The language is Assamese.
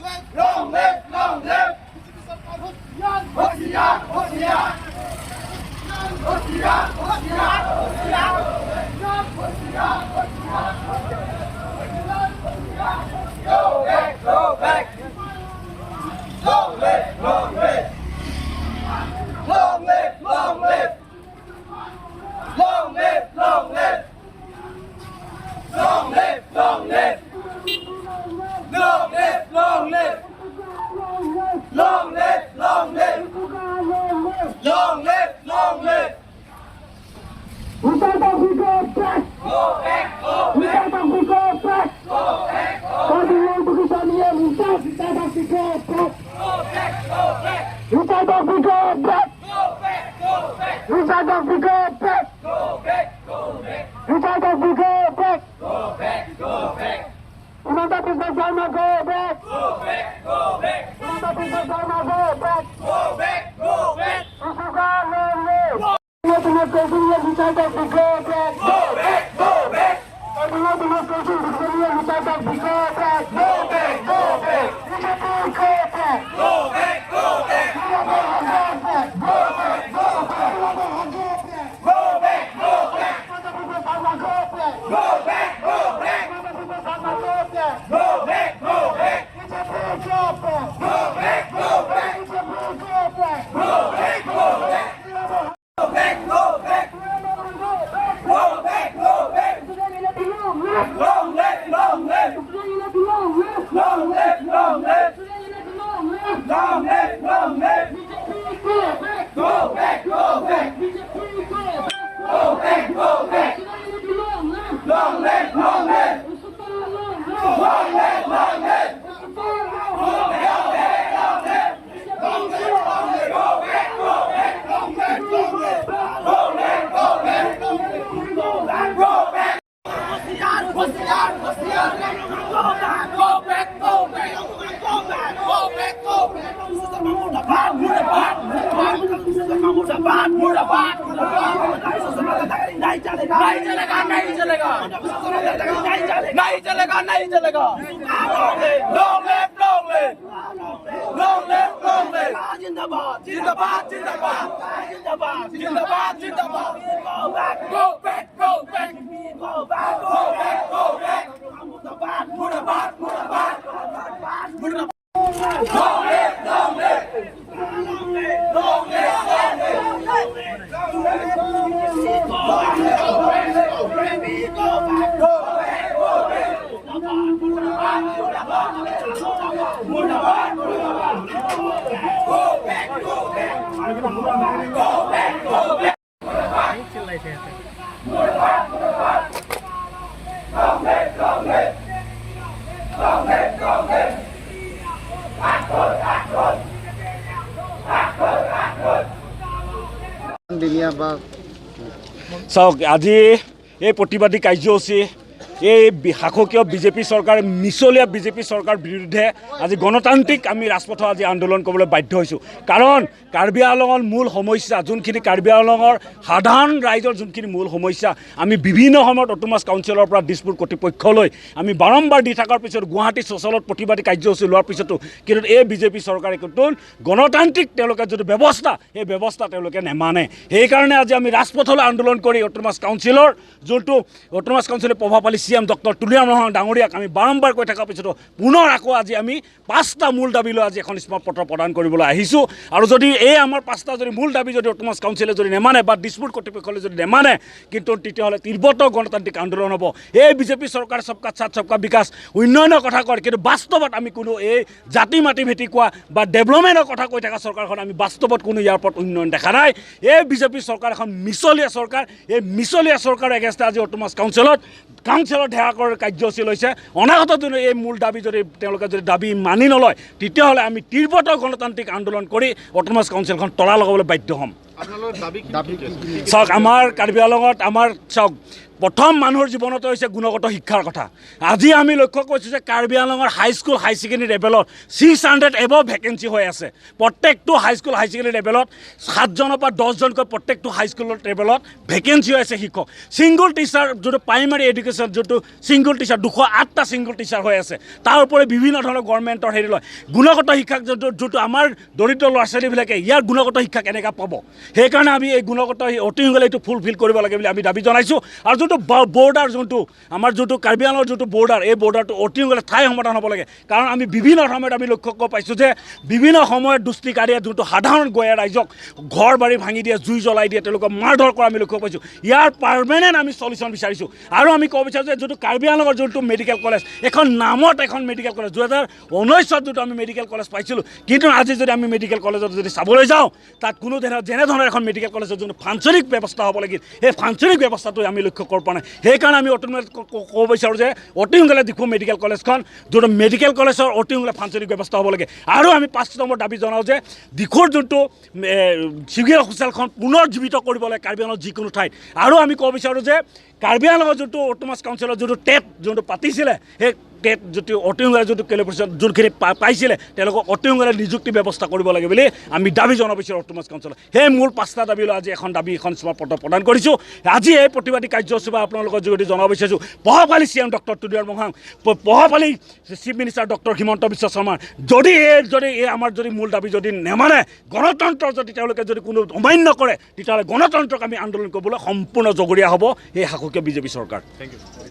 Long live, long live. Hoşiyar, hoşiyar. Hoşiyar, hoşiyar, hoşiyar. Hoşiyar, hoşiyar. Go back, go back. Long live, long live. Long live, long live. Long live, long live. Long live, long live. Long live, long live. Long live, long live. Long live, long live. Go back, go back. Go back, go back. Go back, go back. Go back, नहीं चलेगा नहीं चलेगा long live long live long live long live जिंदाबाद जिंदाबाद जिंदाबाद जिंदाबाद जिंदाबाद जिंदाबाद go back go back go back go back go back go back मुर्दाबाद मुर्दाबाद मुर्दाबाद मुर्दाबाद long live long live long live long live চাওক আজি এই প্ৰতিবাদী কাৰ্যসূচী এই শাসকীয় বিজেপি চৰকাৰ মিছলীয়া বিজেপি চৰকাৰ বিৰুদ্ধে আজি গণতান্ত্ৰিক আমি ৰাজপথত আজি আন্দোলন কৰিবলৈ বাধ্য হৈছোঁ কাৰণ কাৰ্বি আংলঙৰ মূল সমস্যা যোনখিনি কাৰ্বি আংলঙৰ সাধাৰণ ৰাইজৰ যোনখিনি মূল সমস্যা আমি বিভিন্ন সময়ত অটোনমাছ কাউন্সিলৰ পৰা দিছপুৰ কৰ্তৃপক্ষলৈ আমি বাৰম্বাৰ দি থকাৰ পিছত গুৱাহাটী চচলত প্ৰতিবাদী কাৰ্যসূচী লোৱাৰ পিছতো কিন্তু এই বিজেপি চৰকাৰে কিন্তু গণতান্ত্ৰিক তেওঁলোকে যিটো ব্যৱস্থা সেই ব্যৱস্থা তেওঁলোকে নেমানে সেইকাৰণে আজি আমি ৰাজপথলৈ আন্দোলন কৰি অটোনমাছ কাউন্সিলৰ যোনটো অটোনমাছ কাউন্সিলৰ প্ৰভাৱশালী CM Dr.Tuliram Ronghang ডাঙৰীয়াক আমি বাৰম্বাৰ কৈ থকাৰ পিছতো পুনৰ আকৌ আজি আমি 5টা মূল দাবী লৈ আজি এখন স্মাৰকপত্ৰ প্ৰদান কৰিবলৈ আহিছোঁ আৰু যদি এই আমাৰ 5টা যদি মূল দাবী যদি অটোনমাছ কাউন্সিলে যদি নেমানে বা দিছপুৰ কৰ্তৃপক্ষলৈ যদি নেমানে কিন্তু তেতিয়াহ'লে তীব্ৰতৰ গণতান্ত্ৰিক আন্দোলন হ'ব এই বিজেপি চৰকাৰ সবকা সাথ সবকা বিকাশ উন্নয়নৰ কথা কয় কিন্তু বাস্তৱত আমি কোনো এই জাতি মাটি ভেটি কোৱা বা ডেভেলপমেণ্টৰ কথা কৈ থকা চৰকাৰখন আমি বাস্তৱত কোনো ইয়াৰ ওপৰত উন্নয়ন দেখা নাই এই বিজেপি চৰকাৰ এখন মিছলীয়া চৰকাৰ এই মিছলীয়া চৰকাৰৰ এগেইনষ্টে আজি অটোনমাছ কাউন্সিলত ঢেৰা কৰাৰ কাৰ্যসূচী লৈছে অনাগত দিনত এই মূল দাবী যদি তেওঁলোকে যদি দাবী মানি নলয় তেতিয়াহ'লে আমি তীব্ৰতৰ গণতান্ত্ৰিক আন্দোলন কৰি অটোনমাছ কাউন্সিলখন তলা লগাবলৈ বাধ্য হ'ম চাওক আমাৰ কাৰ্বি আংলঙত আমাৰ চাওক প্ৰথম মানুহৰ জীৱনত হৈছে গুণগত শিক্ষাৰ কথা আজি আমি লক্ষ্য কৰিছোঁ যে কাৰ্বি আংলঙৰ হাইস্কুল হাই ছেকেণ্ডেৰী লেভেলত 600 এবভ ভেকেঞ্চি হৈ আছে প্ৰত্যেকটো হাইস্কুল হাই ছেকেণ্ডেৰী লেভেলত 7জনৰ পৰা 10জনকৈ প্ৰত্যেকটো হাইস্কুলৰ লেভেলত ভেকেঞ্চি হৈ আছে শিক্ষক ছিংগুল টিচাৰ যোনটো প্ৰাইমাৰী এডুকেশ্যন যোনটো ছিংগুল টিচাৰ 208টা ছিংগুল টিচাৰ হৈ আছে তাৰ উপৰি বিভিন্ন ধৰণৰ গভৰ্ণমেণ্টৰ হেৰি লয় গুণগত শিক্ষাক যোনটো আমাৰ দৰিদ্ৰ ল'ৰা ছোৱালীবিলাকে ইয়াৰ গুণগত শিক্ষা কেনেকৈ পাব সেইকাৰণে আমি এই গুণগত অতি সোনকালে এইটো ফুলফিল কৰিব লাগে বুলি আমি দাবী জনাইছোঁ আৰু যোনটো বৰ্ডাৰ যোনটো আমাৰ যোনটো কাৰ্বি আংলঙৰ যোনটো বৰ্ডাৰ এই বৰ্ডাৰটো অতি সোনকালে ঠাই সমাধান হ'ব লাগে কাৰণ আমি বিভিন্ন সময়ত আমি লক্ষ্য কৰিব পাইছোঁ যে বিভিন্ন সময়ত দুষ্টিকাৰীয়ে যোনটো সাধাৰণ গঞা ৰাইজক ঘৰ বাৰী ভাঙি দিয়ে জুই জ্বলাই দিয়ে তেওঁলোকক মাৰধৰ কৰা আমি লক্ষ্য পাইছোঁ ইয়াৰ পাৰ্মানেণ্ট আমি চলিউশ্যন বিচাৰিছোঁ আৰু আমি ক'ব বিচাৰোঁ যে যোনটো কাৰ্বি আংলঙৰ যোনটো মেডিকেল কলেজ এখন নামত এখন মেডিকেল কলেজ 2019 যোনটো আমি মেডিকেল কলেজ পাইছিলোঁ কিন্তু আজি যদি আমি মেডিকেল কলেজত যদি চাবলৈ যাওঁ তাত কোনো যেনেধৰণৰ এখন মেডিকেল কলেজৰ যোনটো ফাংচনিং ব্যৱস্থা হ'ব লাগিল সেই ফাংচনিং ব্যৱস্থাটো আমি লক্ষ্য কৰিব পৰা নাই সেইকাৰণে আমি অতি ক'ব বিচাৰোঁ যে অতি সোনকালে দিখো মেডিকেল কলেজখন যোনটো মেডিকেল কলেজৰ অতি সোনকালে ফাংচনিং ব্যৱস্থা হ'ব লাগে আৰু আমি 5 নম্বৰ দাবী জনাওঁ যে দিখোৰ যোনটো চিভিল হস্পিটেলখন পুনৰ জীৱিত কৰিব লাগে কাৰ্বি আংলঙৰ যিকোনো ঠাইত আৰু আমি ক'ব বিচাৰোঁ যে কাৰ্বি আংলঙৰ যোনটো অট'নমাছ কাউন্সিলৰ যোনটো টেট যোনটো পাতিছিলে সেই টেট যদি অতি সোনকালে যোনটো কেলিব্ৰেশ্যন যোনখিনি পাইছিলে তেওঁলোকক অতি সোনকালে নিযুক্তি ব্যৱস্থা কৰিব লাগে বুলি আমি দাবী জনাব বিচাৰোঁ অট'নমাছ কাউন্সিলত সেই মূল 5টা দাবী লৈ আজি এখন স্মাৰকপত্ৰ প্ৰদান কৰিছোঁ আজি এই প্ৰতিবাদী কাৰ্যসূচী বা আপোনালোকৰ যোগেদি জনাব বিচাৰিছোঁ প্ৰভাৱশালী CM ডক্টৰ তুলিৰাম ৰংহাং প্ৰভাৱশালী chief minister doctor Himanta Biswa শৰ্মাৰ যদি এই আমাৰ যদি মূল দাবী যদি নেমানে গণতন্ত্ৰ যদি তেওঁলোকে যদি কোনো অমান্য কৰে তেতিয়াহ'লে গণতন্ত্ৰক আমি আন্দোলন কৰিবলৈ সম্পূৰ্ণ জগৰীয়া হ'ব এই শাসকীয় বিজেপি চৰকাৰ। Thank U.